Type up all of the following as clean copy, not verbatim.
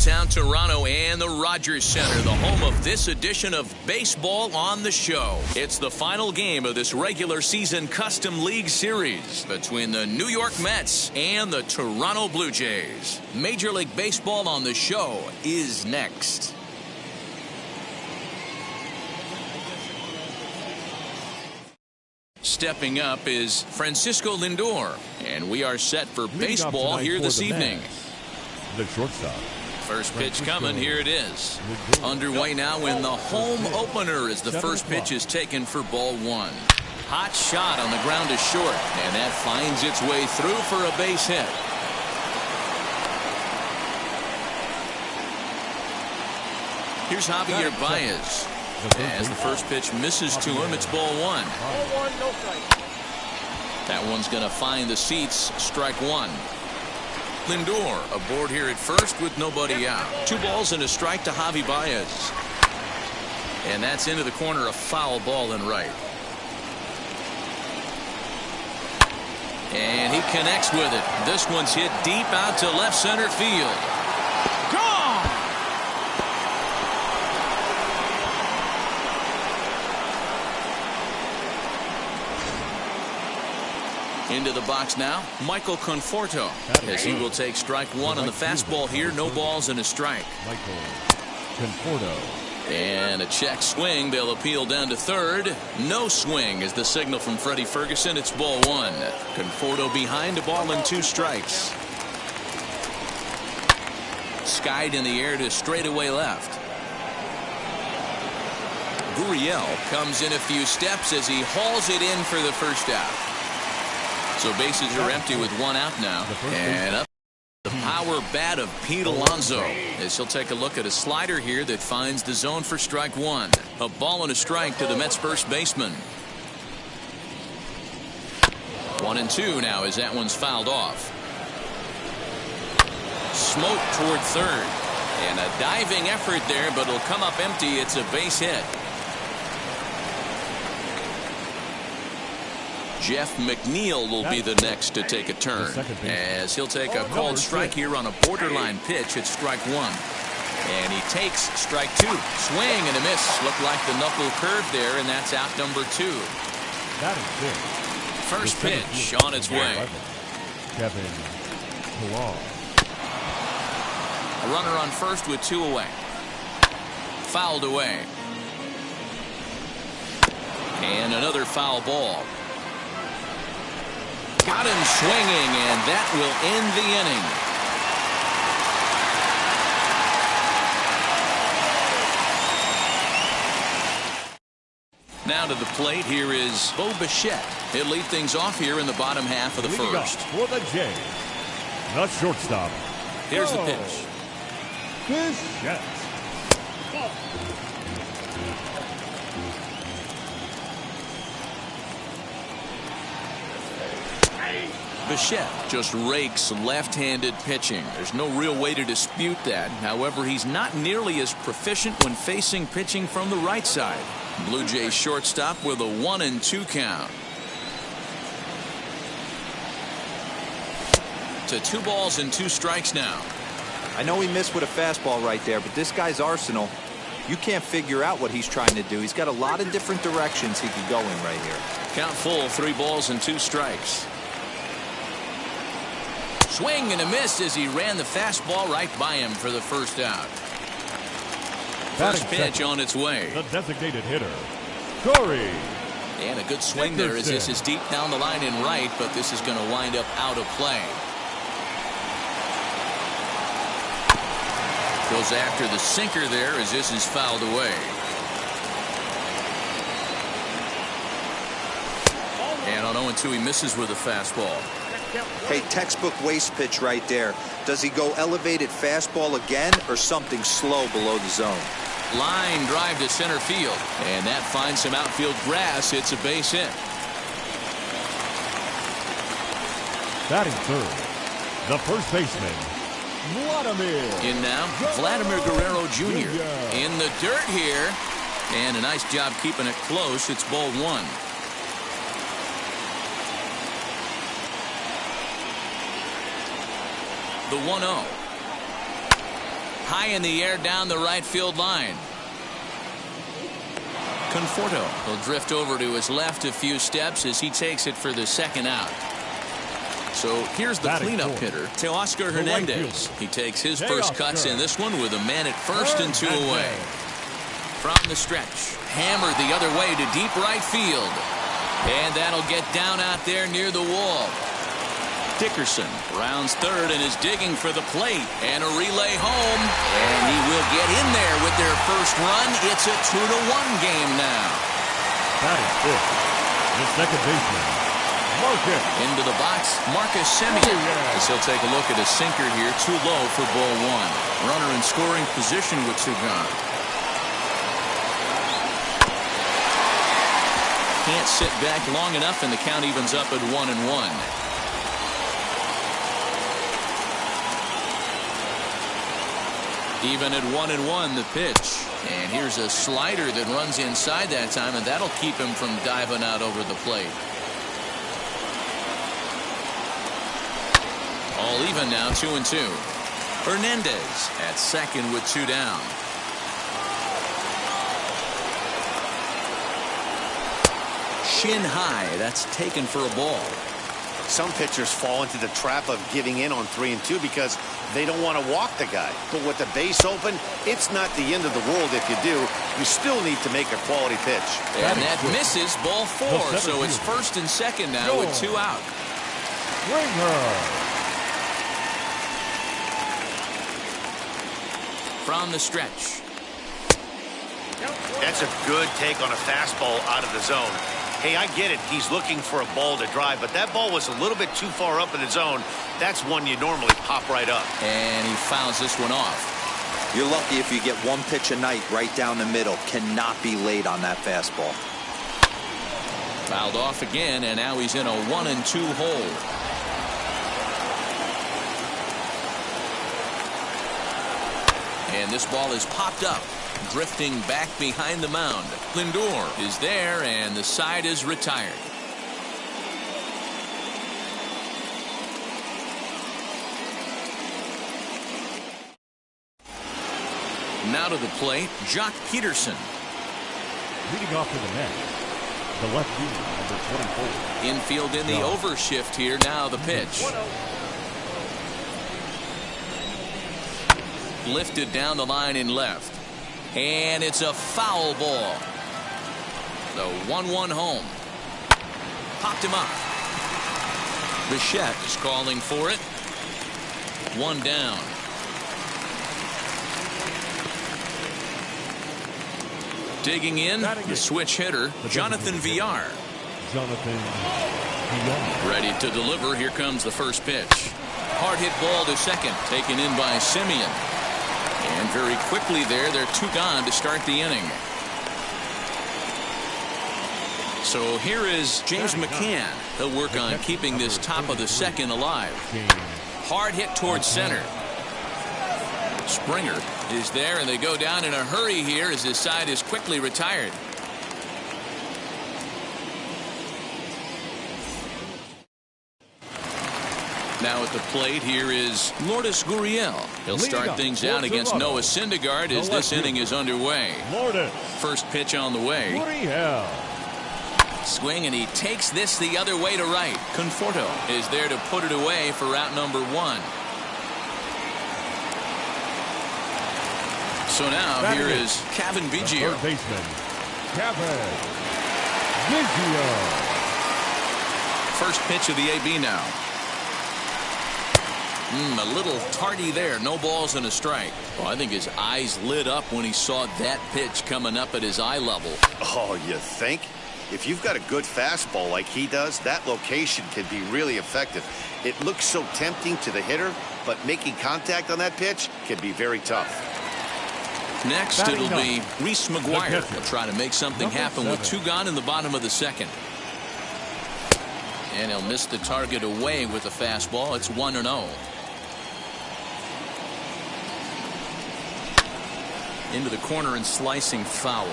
downtown Toronto and the Rogers Center, the home of this edition of Baseball on the Show. It's the final game of this regular season Custom League Series between the New York Mets and the Toronto Blue Jays. Major League Baseball on the Show is next. Stepping up is Francisco Lindor, and we are set for baseball here this evening. The shortstop. First pitch coming. Here it is. Underway now in the home opener as the first pitch is taken for ball one. Hot shot on the ground to short, and that finds its way through for a base hit. Here's Javier Baez. As the first pitch misses to him, it's ball one. That one's going to find the seats. Strike one. Lindor aboard here at first with nobody out. 2 balls and a strike to Javi Baez. And that's into the corner, a foul ball and right. And he connects with it. This one's hit deep out to left center field. Gone! Into the box now, Michael Conforto, as he will take strike one on the fastball here. No balls and a strike. Michael Conforto. And a check swing. They'll appeal down to third. No swing is the signal from Freddie Ferguson. It's ball one. Conforto behind, a ball and 2 strikes. Skied in the air to straightaway left. Gurriel comes in a few steps as he hauls it in for the first out. So bases are empty with 1 out now. And up the power bat of Pete Alonso as he'll take a look at a slider here that finds the zone for strike one. A ball and a strike to the Mets first baseman. 1-2 now as that one's fouled off. Smoke toward third. And a diving effort there, but it'll come up empty. It's a base hit. Jeff McNeil will be the next to take a turn as he'll take a called strike here on a borderline pitch at strike one. And he takes strike 2. Swing and a miss. Looked like the knuckle curve there, and that's out number 2. That is good. First pitch on its way. Kevin Pillar. A runner on first with 2 away. Fouled away. And another foul ball. Got him swinging, and that will end the inning. Now to the plate, here is Bo Bichette. He'll lead things off here in the bottom half of the first. For the Jays, the shortstop. Here's the pitch. Bichette. Bichette just rakes left-handed pitching. There's no real way to dispute that. However, he's not nearly as proficient when facing pitching from the right side. Blue Jays shortstop with a 1-2 count. To 2 balls and 2 strikes now. I know he missed with a fastball right there, but this guy's arsenal, you can't figure out what he's trying to do. He's got a lot of different directions he could go in right here. Count full, 3 balls and 2 strikes. Swing and a miss as he ran the fastball right by him for the first out. First pitch on its way. The designated hitter, Corey. And a good swing there as this is deep down the line in right, but this is going to wind up out of play. Goes after the sinker there as this is fouled away. And on 0-2 he misses with a fastball. Hey, textbook waste pitch right there. Does he go elevated fastball again or something slow below the zone? Line drive to center field, and that finds some outfield grass. It's a base hit. Batting third, the first baseman, Vladimir. In now, Vladimir Guerrero Jr. in the dirt here, and a nice job keeping it close. It's ball one. The 1-0. high in the air down the right field line. Conforto will drift over to his left a few steps as he takes it for the second out. So here's the cleanup hitter, Teoscar Hernandez. He takes his first cuts in this one with a man at first and 2 away. From the stretch, hammered the other way to deep right field. And that'll get down out there near the wall. Dickerson rounds third and is digging for the plate. And a relay home. And he will get in there with their first run. It's a 2-1 game now. That is it. The second baseman, Marcus. Into the box, Marcus Semien. As he'll take a look at a sinker here. Too low for ball one. Runner in scoring position with 2 gone. Can't sit back long enough, and the count evens up at 1-1. Even at 1-1, the pitch. And here's a slider that runs inside that time, and that'll keep him from diving out over the plate. All even now, 2-2. Hernandez at second with 2 down. Shin high. That's taken for a ball. Some pitchers fall into the trap of giving in on 3 and 2 because they don't want to walk the guy. But with the base open, it's not the end of the world if you do. You still need to make a quality pitch. And that misses ball 4. So it's first and second now with 2 out. From the stretch. That's a good take on a fastball out of the zone. Hey, I get it. He's looking for a ball to drive, but that ball was a little bit too far up in the zone. That's one you normally pop right up. And he fouls this one off. You're lucky if you get 1 pitch a night right down the middle. Cannot be late on that fastball. Fouled off again, and now he's in a 1-2 hole. And this ball is popped up. Drifting back behind the mound. Lindor is there, and the side is retired. Now to the plate, Jock Peterson. Leading off to the net, the left fielder, number 24. Infield in the overshift here. Now the pitch. Lifted down the line in left. And it's a foul ball. The 1-1 home. Popped him up. Bichette is calling for it. 1 down. Digging in, the switch hitter, Jonathan Villar. Ready to deliver. Here comes the first pitch. Hard hit ball to second. Taken in by Semien. And very quickly there, they're 2 gone to start the inning. So here is James McCann. He'll work on keeping this top of the second alive. Hard hit towards center. Springer is there, and they go down in a hurry here as his side is quickly retired. Now at the plate, here is Lourdes Gurriel. He'll start things out against Noah Syndergaard as this inning is underway. First pitch on the way. Swing, and he takes this the other way to right. Conforto is there to put it away for out number 1. So now here is Kevin Biggio. Third baseman, Kevin Biggio. First pitch of the AB now. A little tardy there. No balls and a strike. Well, I think his eyes lit up when he saw that pitch coming up at his eye level. Oh, you think? If you've got a good fastball like he does, that location can be really effective. It looks so tempting to the hitter, but making contact on that pitch can be very tough. Next, it'll be Reese McGuire. He'll try to make something happen with 2 gone in the bottom of the second. And he'll miss the target away with the fastball. It's 1-0. Into the corner and slicing foul.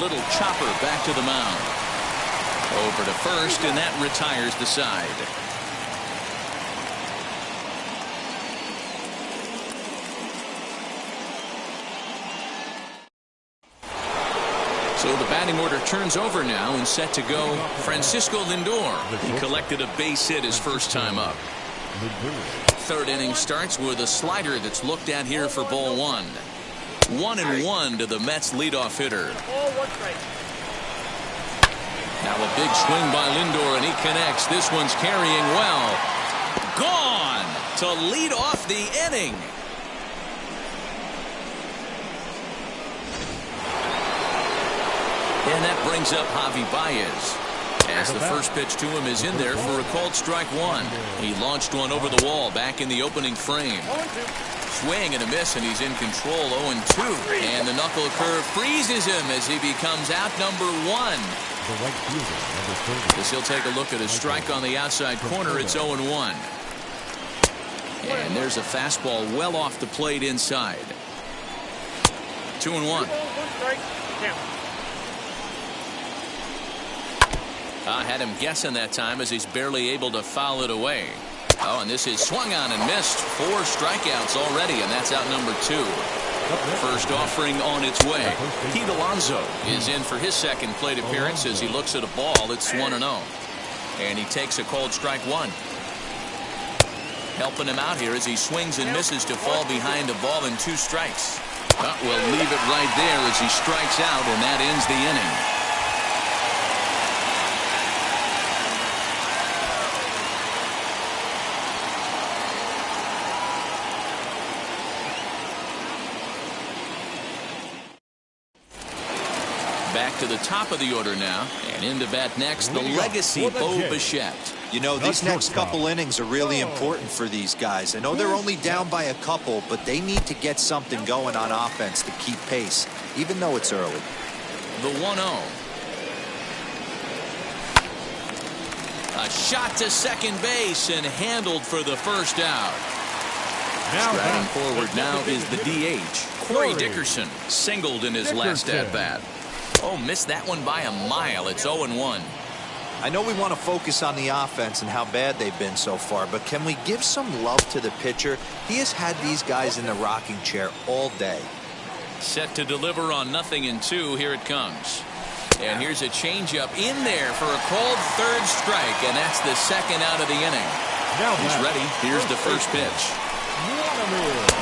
Little chopper back to the mound. Over to first, and that retires the side. So the batting order turns over now and set to go Francisco Lindor. He collected a base hit his first time up. Third inning starts with a slider that's looked at here for ball one. 1-1 to the Mets leadoff hitter. Now a big swing by Lindor, and he connects. This one's carrying well. Gone to lead off the inning. And that brings up Javi Baez. As the first pitch to him is in there for a called strike one. He launched one over the wall back in the opening frame. Swing and a miss, and he's in control. 0-2. And the knuckle curve freezes him as he becomes out number one. As he'll take a look at a strike on the outside corner. It's 0-1. And there's a fastball well off the plate inside. 2-1. I had him guessing that time as he's barely able to foul it away. Oh, and this is swung on and missed. 4 strikeouts already, and that's out number 2. First offering on its way. Pete Alonso is in for his second plate appearance as he looks at a ball. It's 1-0. And he takes a called strike one. Helping him out here as he swings and misses to fall behind a ball and 2 strikes. We'll leave it right there as he strikes out, and that ends the inning. Back to the top of the order now, and into bat next, the legacy Bo Bichette. You know, these next couple innings are really important for these guys. I know they're only down by a couple, but they need to get something going on offense to keep pace, even though it's early. The 1-0. A shot to second base and handled for the first out. Striding forward now is the DH, Corey Dickerson, singled in his last at-bat. Oh, missed that one by a mile. It's 0-1. I know we want to focus on the offense and how bad they've been so far, but can we give some love to the pitcher? He has had these guys in the rocking chair all day. Set to deliver on 0-2. Here it comes. And here's a changeup in there for a called third strike, and that's the second out of the inning. He's ready. Here's the first pitch.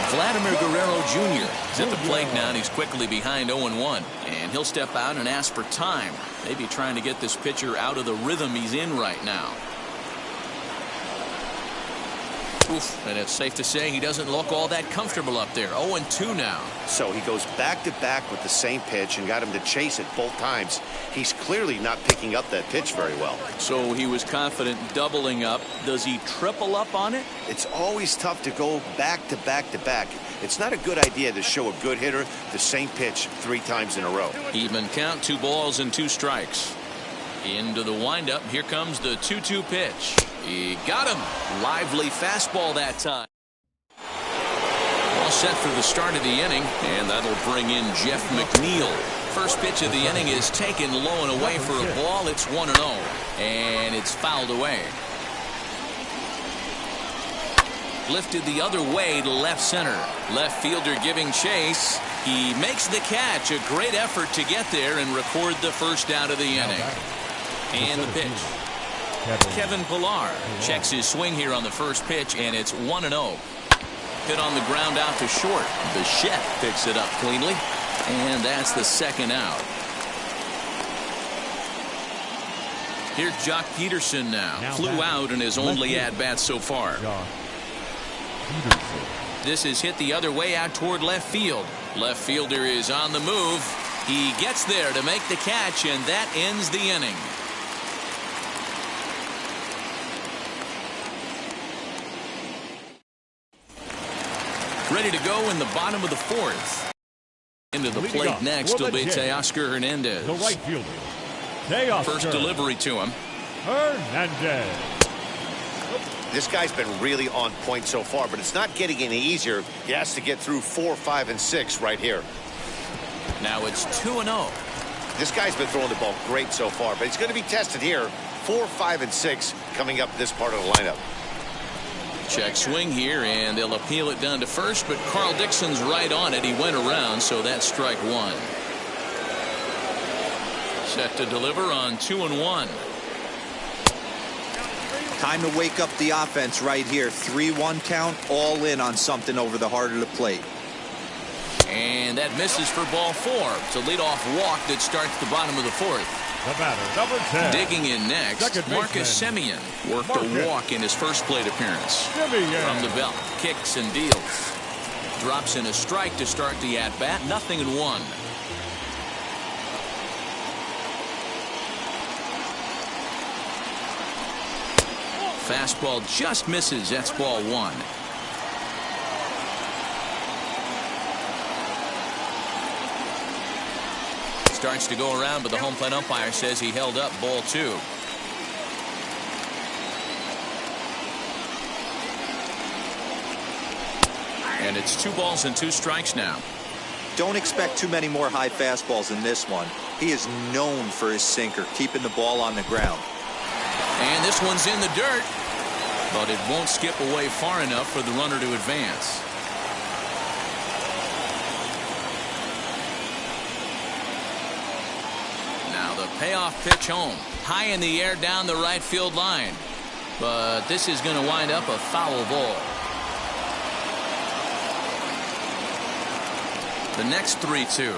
Vladimir Guerrero Jr. is at the plate now, and he's quickly behind 0-1. And he'll step out and ask for time. Maybe trying to get this pitcher out of the rhythm he's in right now. Oof, and it's safe to say he doesn't look all that comfortable up there. 0-2 now. So he goes back-to-back with the same pitch and got him to chase it both times. He's clearly not picking up that pitch very well. So he was confident doubling up. Does he triple up on it? It's always tough to go back-to-back-to-back. It's not a good idea to show a good hitter the same pitch 3 times in a row. Even count, 2 balls and 2 strikes. Into the windup. Here comes the 2-2 pitch. He got him. Lively fastball that time. All set for the start of the inning, and that'll bring in Jeff McNeil. First pitch of the inning is taken low and away for a ball. It's 1-0, and it's fouled away. Lifted the other way to left center. Left fielder giving chase. He makes the catch. A great effort to get there and record the first out of the inning. And the pitch. Kevin Pillar checks his swing here on the first pitch, and it's 1-0. Hit on the ground out to short. Bichette picks it up cleanly, and that's the second out. Here's Jock Peterson now. Flew out in his only at-bat so far. This is hit the other way out toward left field. Left fielder is on the move. He gets there to make the catch, and that ends the inning. Ready to go in the bottom of the 4th. Into the plate next will be Teoscar Hernandez. The right fielder. Teoscar. First delivery to him. Hernandez. This guy's been really on point so far, but it's not getting any easier. He has to get through 4, 5, and 6 right here. Now it's 2-0. This guy's been throwing the ball great so far, but he's going to be tested here. 4, 5, and 6 coming up this part of the lineup. Check swing here, and they'll appeal it down to first, but Carl Dixon's right on it. He went around, so that's strike one. Set to deliver on 2-1. Time to wake up the offense right here. 3-1 count, all in on something over the heart of the plate. And that misses for ball 4. It's a leadoff walk that starts the bottom of the 4th. The batter, number 10. Digging in next, Marcus Semien worked a walk in his first plate appearance. From the belt, kicks and deals. Drops in a strike to start the at-bat. 0-1. Fastball just misses. That's ball 1. Starts to go around, but the home plate umpire says he held up ball 2. And it's 2 balls and 2 strikes now. Don't expect too many more high fastballs in this one. He is known for his sinker, keeping the ball on the ground. And this one's in the dirt, but it won't skip away far enough for the runner to advance. Now the payoff pitch home. High in the air down the right field line. But this is going to wind up a foul ball. The next 3-2.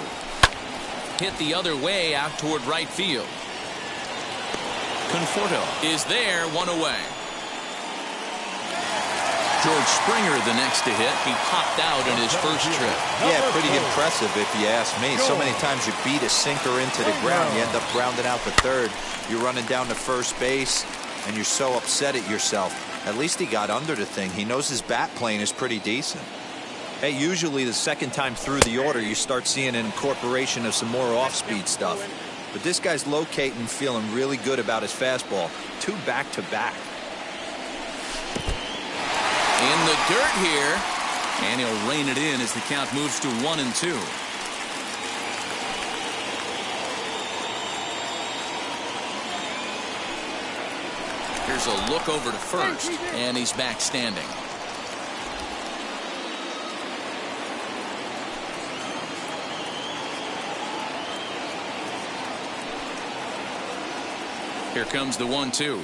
Hit the other way out toward right field. Conforto is there, 1 away. George Springer the next to hit. He popped out in his first trip. Yeah, pretty impressive if you ask me. So many times you beat a sinker into the ground, you end up grounding out to third. You're running down to first base, and you're so upset at yourself. At least he got under the thing. He knows his bat plane is pretty decent. Hey, usually the second time through the order, you start seeing an incorporation of some more off-speed stuff. But this guy's locating, feeling really good about his fastball. 2 back-to-back. In the dirt here, and he'll rein it in as the count moves to 1-2. Here's a look over to first, and he's back standing. Here comes the 1-2.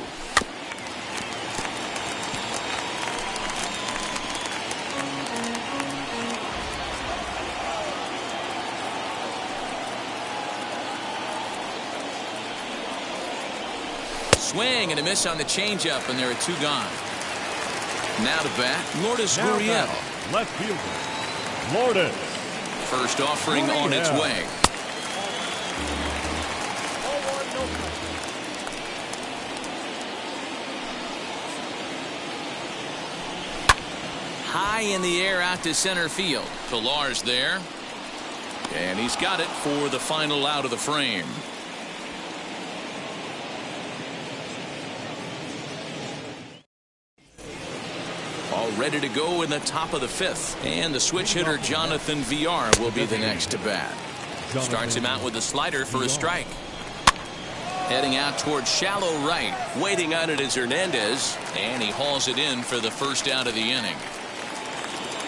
Swing and a miss on the changeup, and there are 2 gone. Now to bat, Lourdes Gurriel. Left fielder, Lourdes. First offering on its way. High in the air out to center field. Pilar's there. And he's got it for the final out of the frame. All ready to go in the top of the 5th. And the switch hitter Jonathan Villar will be the next to bat. Starts him out with a slider for a strike. Heading out towards shallow right. Waiting on it is Hernandez. And he hauls it in for the first out of the inning.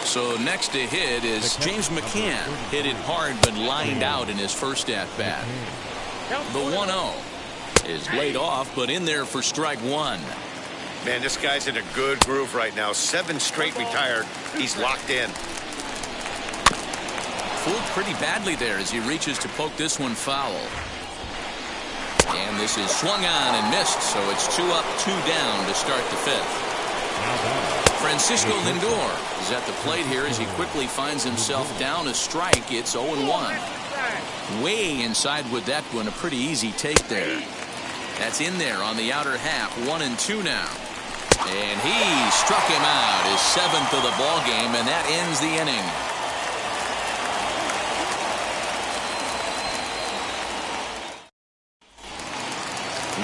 So next to hit is James McCann. Hit it hard but lined out in his first at-bat. The 1-0 is laid off but in there for strike 1. Man, this guy's in a good groove right now. 7 straight retired. He's locked in. Fooled pretty badly there as he reaches to poke this one foul. And this is swung on and missed, so it's 2 up, 2 down to start the 5th. Francisco Lindor is at the plate here as he quickly finds himself down a strike. It's 0-1. Way inside with that one. A pretty easy take there. That's in there on the outer half. 1-2 now. And he struck him out, his 7th of the ball game, and that ends the inning.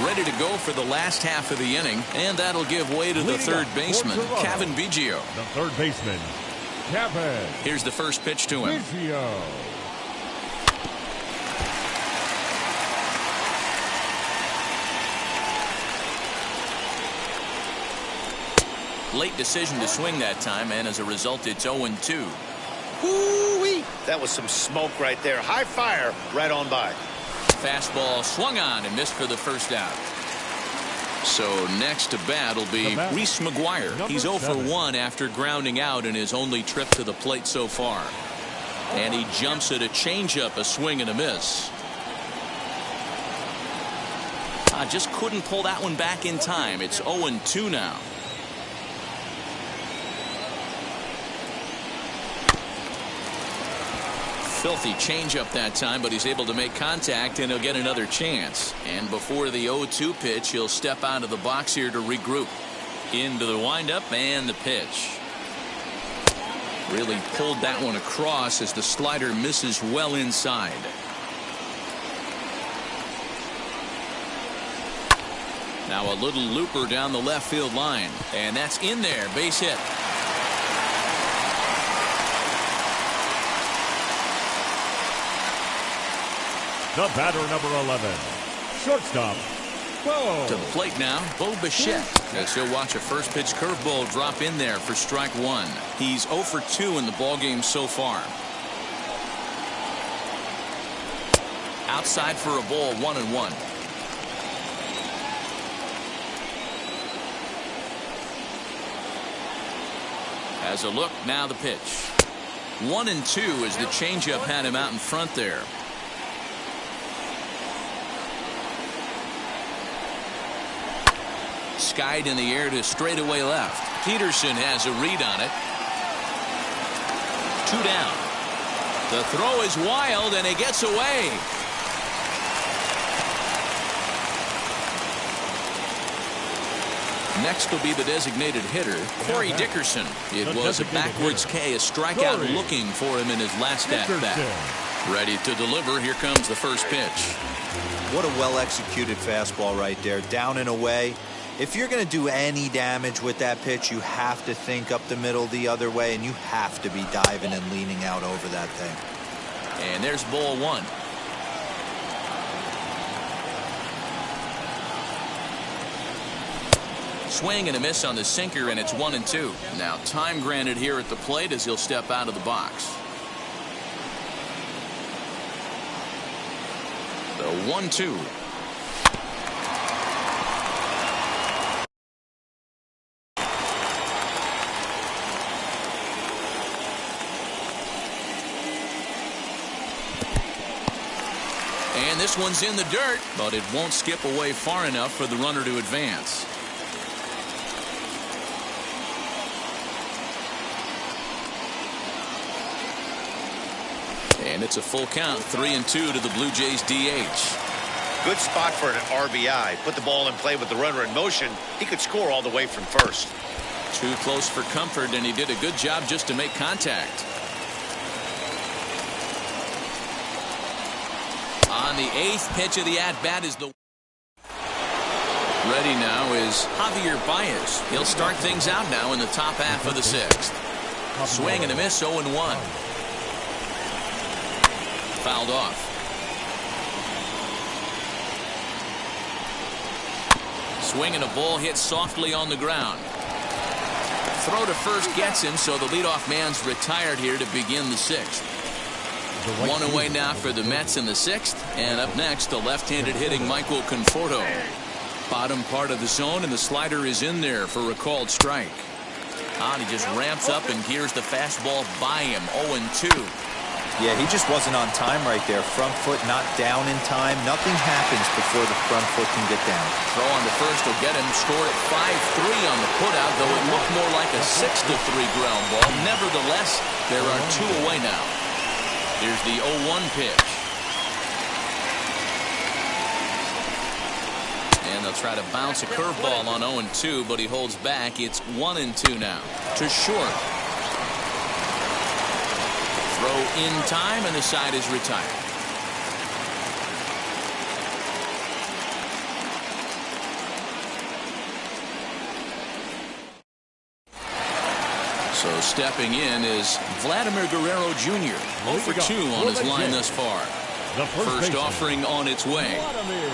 Ready to go for the last half of the inning, and that'll give way to the third baseman, Cavan Biggio. The third baseman, Cavan. Here's the first pitch to him. Biggio. Late decision to swing that time, and as a result, it's 0-2. Woo-wee. That was some smoke right there. High fire right on by. fastball swung on and missed for the first out. So next to bat will be Reese McGuire. He's 0 for 1 after grounding out in his only trip to the plate so far. And he jumps at a changeup, a swing and a miss. Just couldn't pull that one back in time. It's 0-2 now. Filthy changeup that time, but he's able to make contact and he'll get another chance. And before the 0-2 pitch, he'll step out of the box here to regroup. Into the windup and the pitch. Really pulled that one across as the slider misses well inside. Now a little looper down the left field line, and that's in there, base hit. The batter, number 11, shortstop, Bo. To the plate now, Bo Bichette, as he'll watch a first pitch curveball drop in there for strike one. He's 0 for 2 in the ballgame so far. Outside for a ball, 1-1. As a look, now the pitch. 1-2 as the changeup had him out in front there. Skied in the air to straightaway left. Peterson has a read on it. 2 down. The throw is wild and it gets away. Next will be the designated hitter, Corey Dickerson. It was a backwards K, a strikeout looking for him in his last at-bat. Ready to deliver. Here comes the first pitch. What a well-executed fastball right there. Down and away. If you're going to do any damage with that pitch, you have to think up the middle the other way, and you have to be diving and leaning out over that thing. And there's ball one. Swing and a miss on the sinker, and it's 1-2. Now time granted here at the plate as he'll step out of the box. The 1-2. And this one's in the dirt, but it won't skip away far enough for the runner to advance. And it's a full count, 3-2 to the Blue Jays DH. Good spot for an RBI. Put the ball in play with the runner in motion. He could score all the way from first. Too close for comfort, and he did a good job just to make contact. On the 8th pitch of the at-bat is the... Ready now is Javier Baez. He'll start things out now in the top half of the 6th. Swing and a miss, 0-1. Fouled off. Swing and a ball hit softly on the ground. Throw to first gets him, so the leadoff man's retired here to begin the 6th. One away now for the Mets in the 6th, and up next the left-handed hitting Michael Conforto. Bottom part of the zone, and the slider is in there for a called strike. He just ramps up and gears the fastball by him. 0-2. Yeah, he just wasn't on time right there. Front foot not down in time. Nothing happens before the front foot can get down. Throw on to first will get him. Scored at 5-3 on the putout, though it looked more like a 6-3 ground ball. Nevertheless, there are 2 away now. Here's the 0-1 pitch. And they'll try to bounce a curveball on 0-2, but he holds back. It's 1-2 now. To short. Throw in time, and the side is retired. So stepping in is Vladimir Guerrero Jr. 0 for 2 on his line thus far. The first offering on its way. Vladimir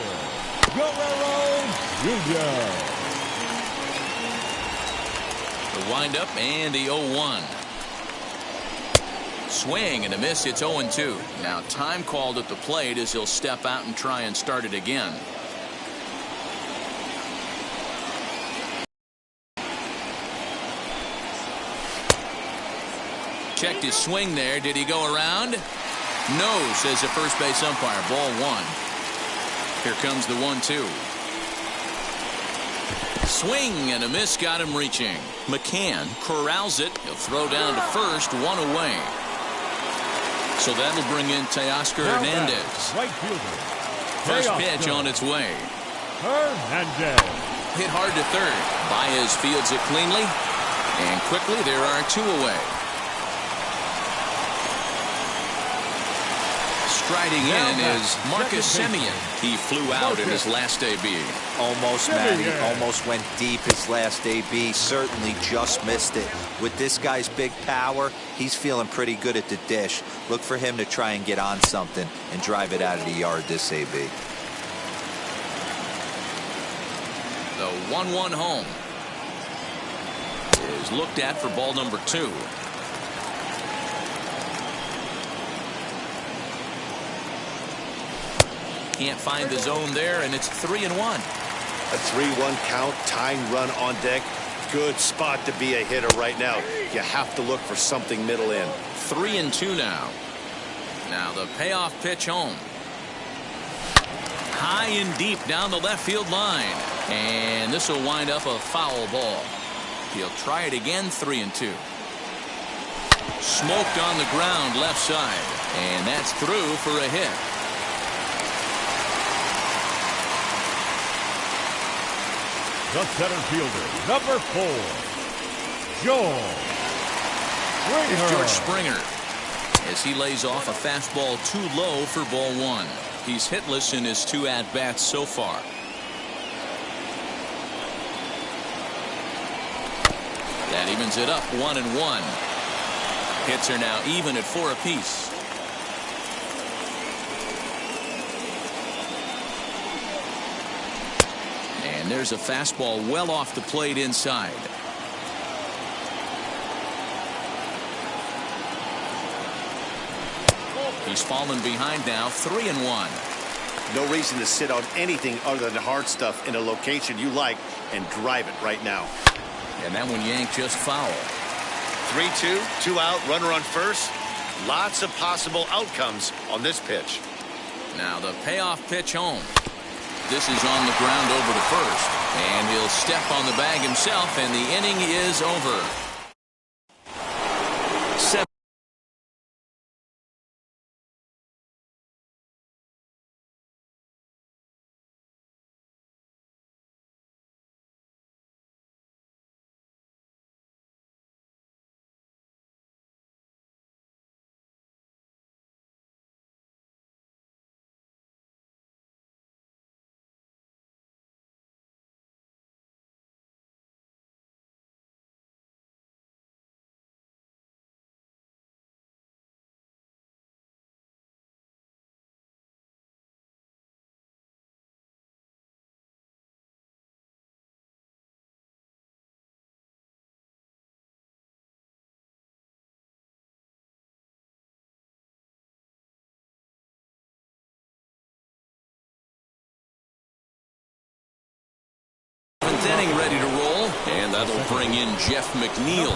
Guerrero Jr. The windup and the 0-1. swing and a miss. It's 0-2. Now time called at the plate as he'll step out and try and start it again. Checked his swing there. Did he go around? No, says the first base umpire. Ball 1. Here comes the 1-2. Swing and a miss, got him reaching. McCann corrals it. He'll throw down to first, 1 away. So that'll bring in Teoscar Hernandez. Right fielder. First pitch on its way. Hernandez. Hit hard to third. Baez fields it cleanly. And quickly there are 2 away. Striding in is Marcus Semien. He flew out in his last AB. Almost, Matty. Almost went deep his last AB. Certainly just missed it. With this guy's big power, he's feeling pretty good at the dish. Look for him to try and get on something and drive it out of the yard this AB. The 1-1 home is looked at for ball number 2. Can't find the zone there, and it's 3-1. A 3-1 count, tying run on deck. Good spot to be a hitter right now. You have to look for something middle in. 3-2 now. Now the payoff pitch home. High and deep down the left field line. And this will wind up a foul ball. He'll try it again, 3-2. Smoked on the ground left side. And that's through for a hit. The center fielder, number 4, George Springer. As he lays off a fastball too low for ball 1. He's hitless in his 2 at-bats so far. That evens it up, 1-1. Hits are now even at 4 apiece. And there's a fastball well off the plate inside. He's fallen behind now, 3-1. No reason to sit on anything other than hard stuff in a location you like and drive it right now. And that one yanked just foul. 3-2, 2 out, runner on first. Lots of possible outcomes on this pitch. Now the payoff pitch home. This is on the ground over to first. And he'll step on the bag himself, and the inning is over. 7. Inning ready to roll, and that'll bring in Jeff McNeil.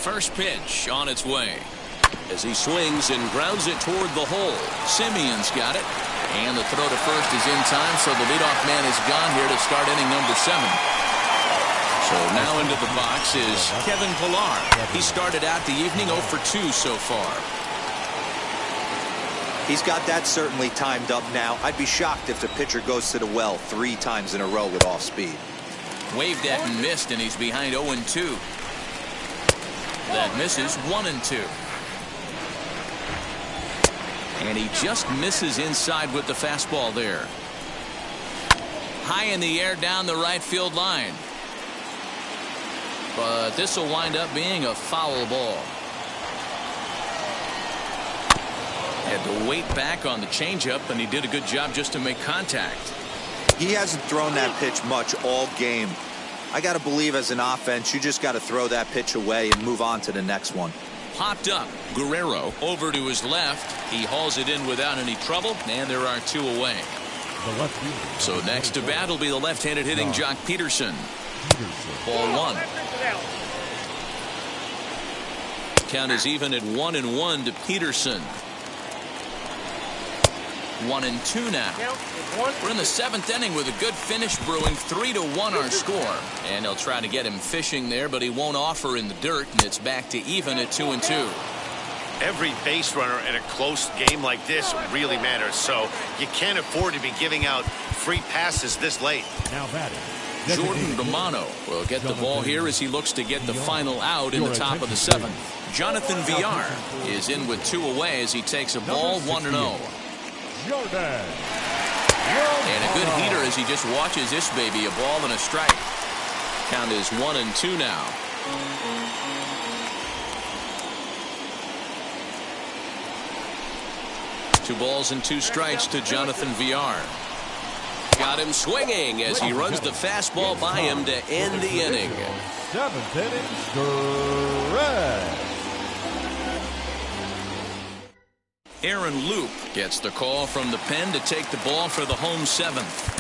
First pitch on its way. As he swings and grounds it toward the hole. Simeon's got it. And the throw to first is in time, so the leadoff man is gone here to start inning number 7. So now into the box is Kevin Pillar. He started out the evening 0 for 2 so far. He's got that certainly timed up now. I'd be shocked if the pitcher goes to the well 3 times in a row with off speed. Waved at and missed, and he's behind 0-2. That misses 1-2. And he just misses inside with the fastball there. High in the air down the right field line. But this will wind up being a foul ball. Had to wait back on the changeup, and he did a good job just to make contact. He hasn't thrown that pitch much all game. I got to believe as an offense, you just got to throw that pitch away and move on to the next one. Popped up. Guerrero over to his left. He hauls it in without any trouble, and there are 2 away. So next to bat will be the left-handed hitting Jock Peterson. Ball 1. Count is even at 1-1 to Peterson. 1-2 now. We're in the 7th inning with a good finish brewing. 3-1 our score. And they'll try to get him fishing there, but he won't offer in the dirt, and it's back to even at 2-2. Every base runner in a close game like this really matters, so you can't afford to be giving out free passes this late. Now batting. Jordan Romano will get the ball here as he looks to get the final out in the top of the 7th. Jonathan Villar is in with 2 away as he takes a ball 1-0. And a good heater as he just watches this baby, a ball and a strike. Count is 1-2 now. Two balls and 2 strikes to Jonathan Villar. Got him swinging as he runs the fastball by him to end the inning. 7th inning, stretch. Aaron Loop gets the call from the pen to take the ball for the home 7th.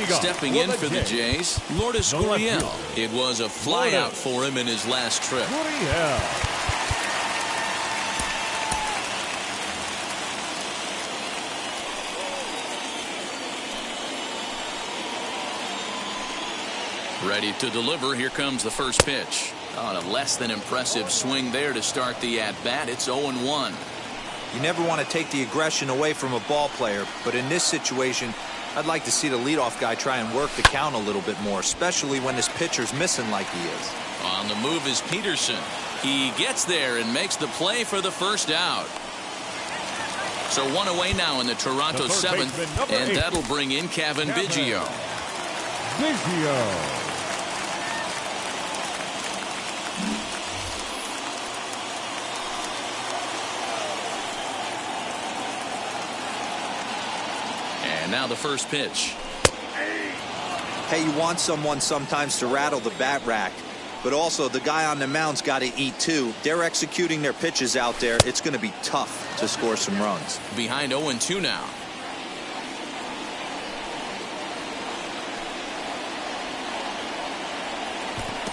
Stepping in for the Jays, Lourdes Gurriel. It was a flyout for him in his last trip. Ready to deliver. Here comes the first pitch. On a less than impressive swing there to start the at-bat. It's 0-1. You never want to take the aggression away from a ball player, but in this situation, I'd like to see the leadoff guy try and work the count a little bit more, especially when his pitcher's missing like he is. On the move is Peterson. He gets there and makes the play for the first out. So 1 away now in the Toronto 7th, and that'll bring in Kevin Biggio. And now the first pitch. Hey, you want someone sometimes to rattle the bat rack, but also the guy on the mound's got to eat too. They're executing their pitches out there. It's going to be tough to score some runs. Behind 0-2 now.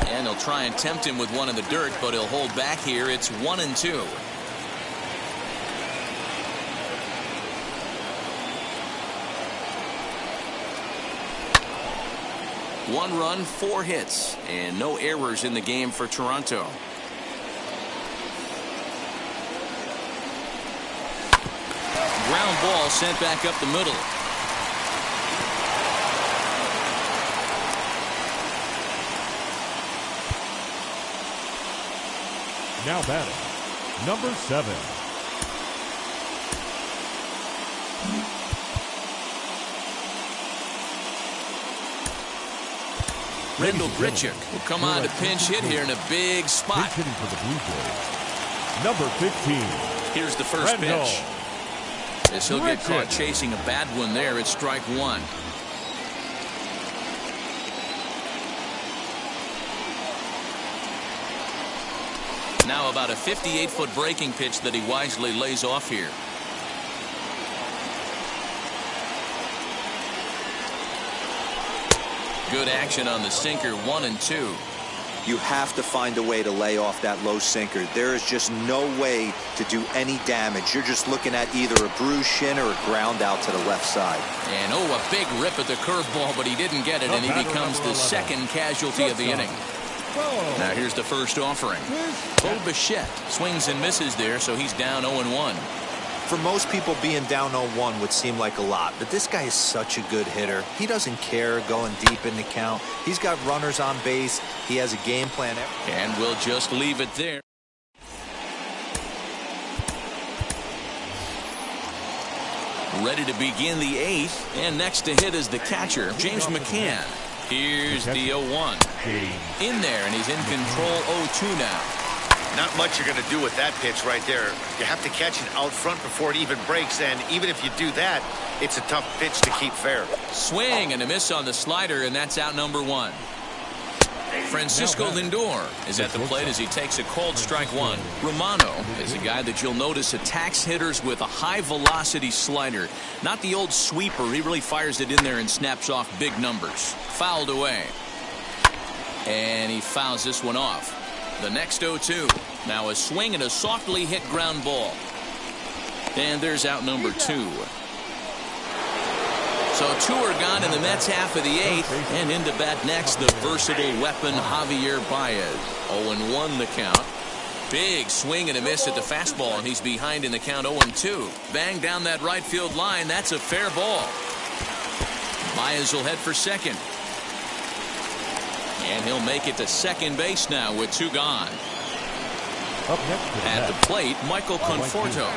And they'll try and tempt him with one in the dirt, but he'll hold back here. It's 1-2. One run, 4 hits, and no errors in the game for Toronto. Ground ball sent back up the middle. Now batting, number 7. Rendell Grichuk will come on to pinch hit here in a big spot. Hitting for the Blue Jays, number 15. Here's the first pitch. As he'll get caught chasing a bad one there, it's strike 1. Now about a 58-foot breaking pitch that he wisely lays off here. Good action on the sinker, 1-2. You have to find a way to lay off that low sinker. There is just no way to do any damage. You're just looking at either a bruised shin or a ground out to the left side. And a big rip at the curveball, but he didn't get it, and he becomes the second casualty of the inning. Now here's the first offering. Bo Bichette swings and misses there, so he's down 0-1. For most people, being down 0-1 would seem like a lot, but this guy is such a good hitter. He doesn't care going deep in the count. He's got runners on base. He has a game plan. And we'll just leave it there. Ready to begin the 8th, and next to hit is the catcher, James McCann. Here's the 0-1. In there, and he's in control 0-2 now. Not much you're going to do with that pitch right there. You have to catch it out front before it even breaks, and even if you do that, it's a tough pitch to keep fair. Swing and a miss on the slider, and that's out number 1. Francisco Lindor is at the plate as he takes a cold strike 1. Romano is a guy that you'll notice attacks hitters with a high-velocity slider. Not the old sweeper. He really fires it in there and snaps off big numbers. Fouled away. And he fouls this one off. The next 0-2. Now a swing and a softly hit ground ball. And there's out number 2. So 2 are gone in the Mets half of the 8th, and into bat next, the versatile weapon Javier Baez. 0-1 the count. Big swing and a miss at the fastball, and he's behind in the count 0-2. Bang down that right field line. That's a fair ball. Baez will head for second. And he'll make it to second base now with 2 gone. Up next at the plate, Michael Conforto,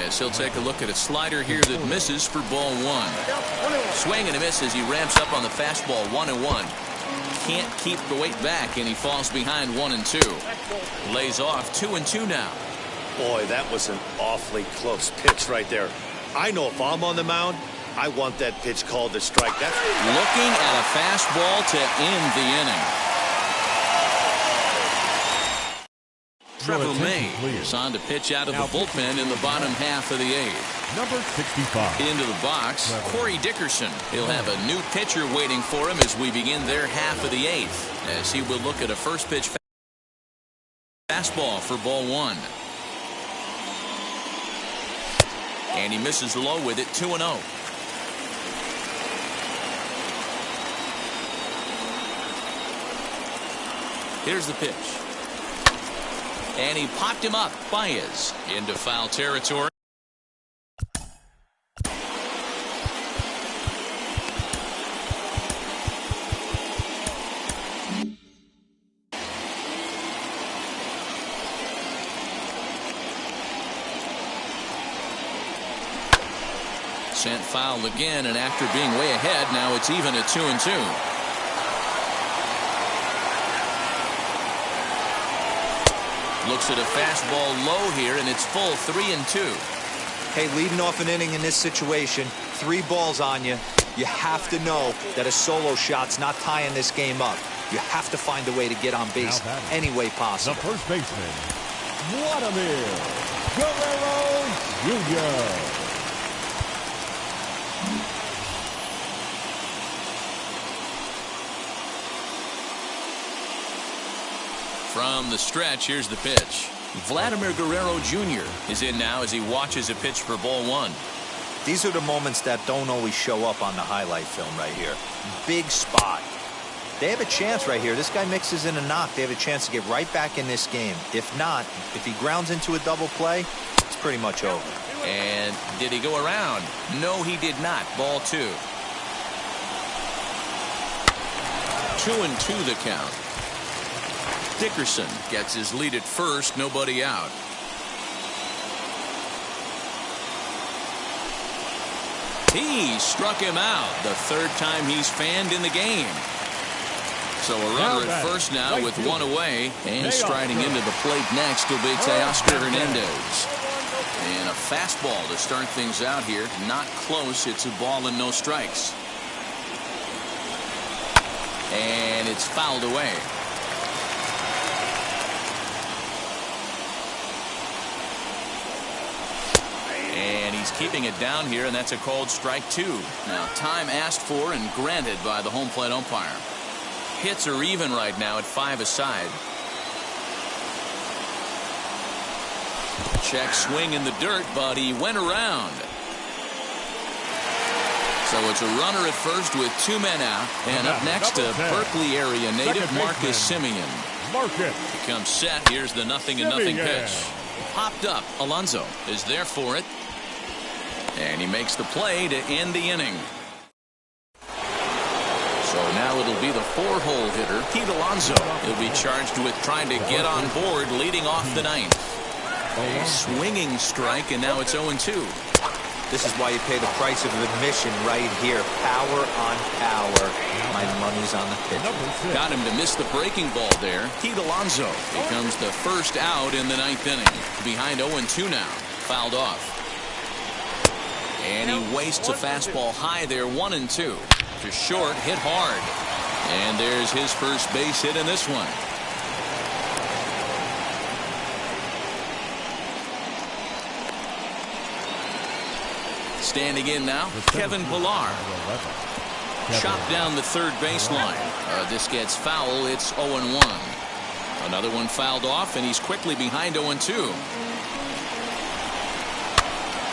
as he'll take a look at a slider here that misses for ball 1. Swing and a miss as he ramps up on the fastball. 1-1. Can't keep the weight back, and he falls behind 1-2. Lays off 2-2 now. Boy, that was an awfully close pitch right there. I know if I'm on the mound, I want that pitch called a strike. That's looking at a fastball to end the inning. Trevor May is on to pitch out of the bullpen in the bottom half of the 8th. Number 65. Into the box, Corey Dickerson. He'll have a new pitcher waiting for him as we begin their half of the 8th, as he will look at a first pitch fastball for ball 1. And he misses low with it. 2-0. Here's the pitch. And he popped him up. Baez into foul territory. Sent foul again, and after being way ahead, now it's even at 2-2. Looks at a fastball low here, and it's full. 3-2. Hey, leading off an inning in this situation, 3 balls on you. You have to know that a solo shot's not tying this game up. You have to find a way to get on base any way possible. The first baseman, Vladimir Guerrero Jr. From the stretch, here's the pitch. Vladimir Guerrero Jr. is in now as he watches a pitch for ball 1. These are the moments that don't always show up on the highlight film right here. Big spot. They have a chance right here. This guy mixes in a knock. They have a chance to get right back in this game. If not, if he grounds into a double play, it's pretty much over. And did he go around? No, he did not. Ball 2. 2-2 the count. Dickerson gets his lead at first, nobody out. He struck him out the 3rd time he's fanned in the game. So a runner at first now with 1 away, and striding into the plate next will be Teoscar Hernandez. And a fastball to start things out here. Not close. It's a ball and no strikes. And it's fouled away. And he's keeping it down here, and that's a called strike 2. Now, time asked for and granted by the home plate umpire. Hits are even right now at 5 aside. Check swing in the dirt, but he went around. So it's a runner at first with 2 men out. And up next, a Berkeley area native, Marcus Simeon. He comes set. Here's the 0-0 pitch. Popped up. Alonso is there for it. And he makes the play to end the inning. So now it'll be the 4-hole hitter, Pete Alonso. He'll be charged with trying to get on board leading off the 9th. A swinging strike, and now it's 0-2. This is why you pay the price of admission right here. Power on power. My money's eyes on the pitch. Got him to miss the breaking ball there. Pete Alonso becomes the first out in the 9th inning. Behind 0-2 now. Fouled off. And he wastes a fastball high there. 1-2. To short, hit hard. And there's his first base hit in this one. Standing in now, Kevin Pillar. Chopped down the third baseline. This gets foul. It's 0-1. Another one fouled off, and he's quickly behind 0-2.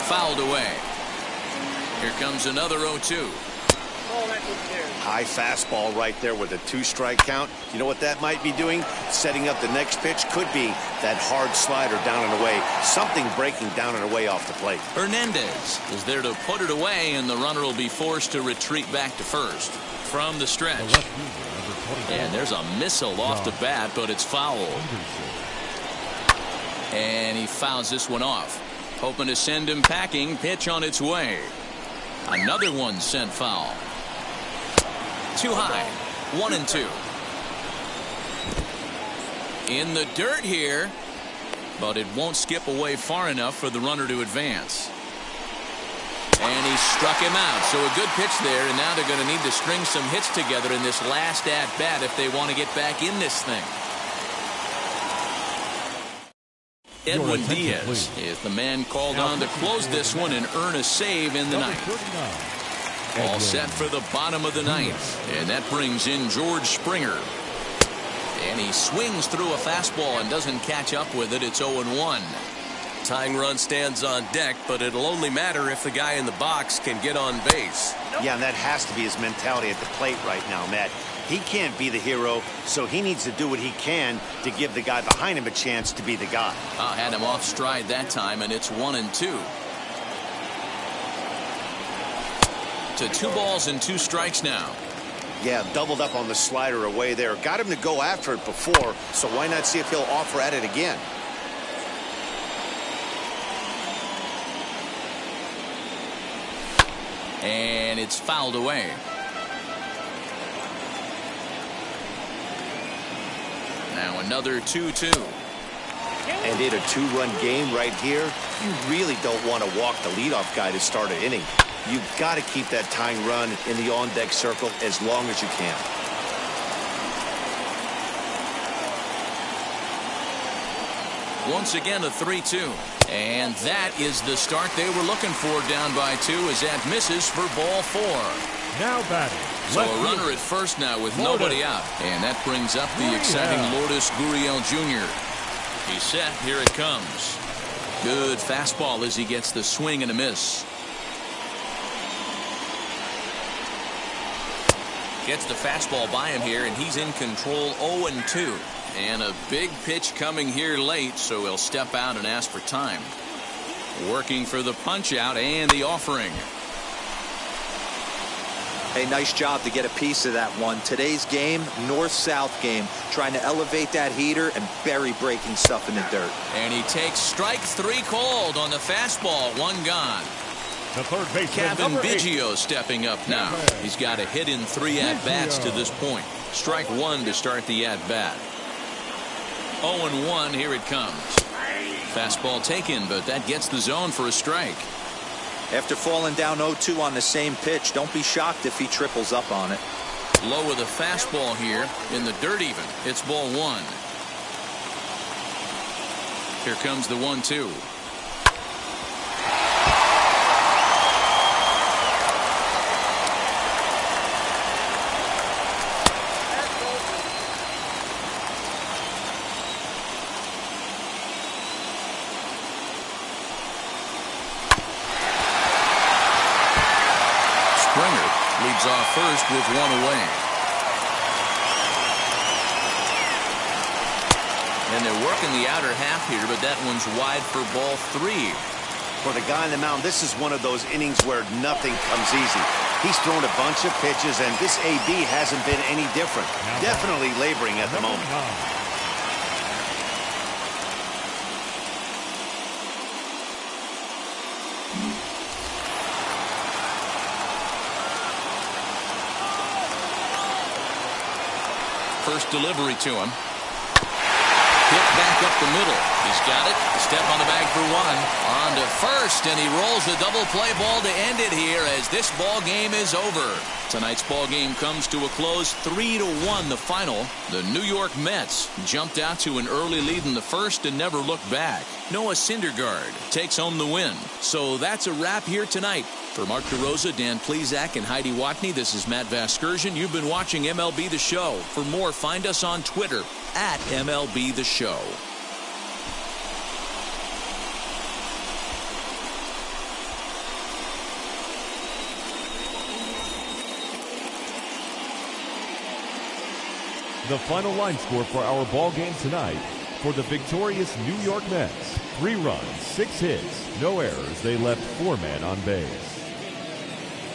Fouled away. Here comes another 0-2. High fastball right there with a 2-strike count. You know what that might be doing? Setting up the next pitch. Could be that hard slider down and away. Something breaking down and away off the plate. Hernandez is there to put it away, and the runner will be forced to retreat back to first. From the stretch. And there's a missile off the bat, but it's foul. And he fouls this one off. Hoping to send him packing. Pitch on its way. Another one sent foul. Too high. 1-2. In the dirt here, but it won't skip away far enough for the runner to advance. And he struck him out. So a good pitch there, and now they're going to need to string some hits together in this last at-bat if they want to get back in this thing. Edwin Diaz is the man called on to close this one and earn a save in the ninth. All set for the bottom of the ninth, and that brings in George Springer. And he swings through a fastball and doesn't catch up with it. It's 0-1. Tying run stands on deck, but it'll only matter if the guy in the box can get on base. Yeah, and that has to be his mentality at the plate right now, Matt. He can't be the hero, so he needs to do what he can to give the guy behind him a chance to be the guy. Had him off stride that time, and it's 1-2. To 2 balls and 2 strikes now. Yeah, doubled up on the slider away there. Got him to go after it before, so why not see if he'll offer at it again? And it's fouled away. Now another 2-2. And in a 2-run game right here, you really don't want to walk the leadoff guy to start an inning. You've got to keep that tying run in the on-deck circle as long as you can. Once again, a 3-2. And that is the start they were looking for. Down by 2 as that misses for ball 4. Now batting. So a runner at first now with nobody out. And that brings up the exciting Lourdes Gurriel Jr. He's set. Here it comes. Good fastball as he gets the swing and a miss. Gets the fastball by him here, and he's in control. 0-2. And a big pitch coming here late, so he'll step out and ask for time. Working for the punch out and the offering. Hey, nice job to get a piece of that one. Today's game, north-south game, trying to elevate that heater and bury breaking stuff in the dirt. And he takes strike 3 called on the fastball. 1 gone. The third baseman, Kevin Biggio stepping up now. He's got a hit in 3 at-bats to this point. Strike 1 to start the at-bat. 0-1, here it comes. Fastball taken, but that gets the zone for a strike. After falling down 0-2 on the same pitch, don't be shocked if he triples up on it. Low with a fastball here, in the dirt even. It's ball 1. Here comes the 1-2. Leads off first with 1 away. And they're working the outer half here, but that one's wide for ball 3. For the guy on the mound, this is one of those innings where nothing comes easy. He's thrown a bunch of pitches, and this AB hasn't been any different. Definitely laboring at the moment. First delivery to him. Hit back up the middle. He's got it. Step on the bag for one. On to first, and he rolls a double play ball to end it here as this ball game is over. Tonight's ball game comes to a close, 3-1 the final. The New York Mets jumped out to an early lead in the first and never looked back. Noah Syndergaard takes home the win. So that's a wrap here tonight. For Mark DeRosa, Dan Plesac, and Heidi Watney, this is Matt Vasgersian. You've been watching MLB The Show. For more, find us on Twitter at MLB The Show. The final line score for our ball game tonight: for the victorious New York Mets, 3 runs, 6 hits, no errors. They left 4 men on base.